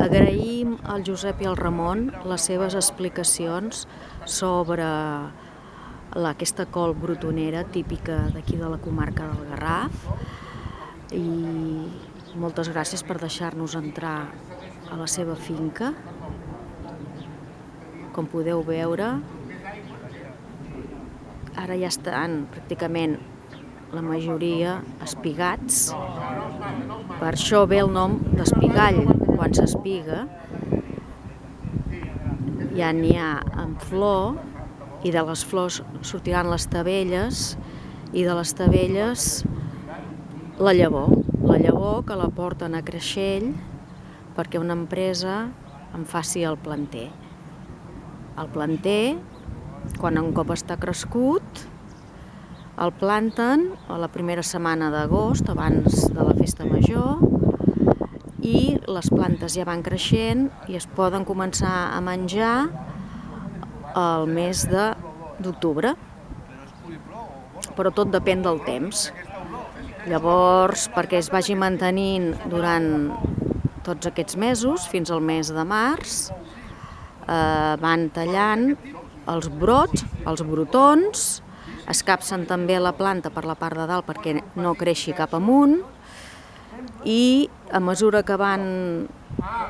Agraïm al Josep i al Ramon les seves explicacions sobre aquesta col brotonera típica d'aquí de la comarca del Garraf, i moltes gràcies per deixar-nos entrar a la seva finca. Com podeu veure, ara ja estan pràcticament la majoria espigats. Per això ve el nom d'espigall. Quan s'espiga ja n'hi ha en flor, i de les flors sortiran les tavelles, i de les tavelles la llavor que la porten a Creixell perquè una empresa en faci el planter. El planter, quan un cop està crescut, el planten a la primera setmana d'agost, abans de la festa major, i les plantes ja van creixent i es poden començar a menjar al mes d'octubre, però tot depèn del temps. Llavors, perquè es vagi mantenint durant tots aquests mesos, fins al mes de març, van tallant els brots, els brotons, escapcen també la planta per la part de dalt perquè no creixi cap amunt, i a mesura que van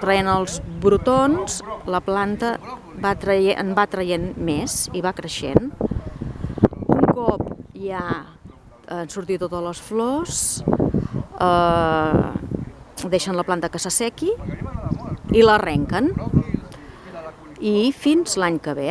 traient els brotons, la planta en va traient més i va creixent. Un cop ja han sortit totes les flors, deixen la planta que s'assequi i l'arrenquen, i fins l'any que ve.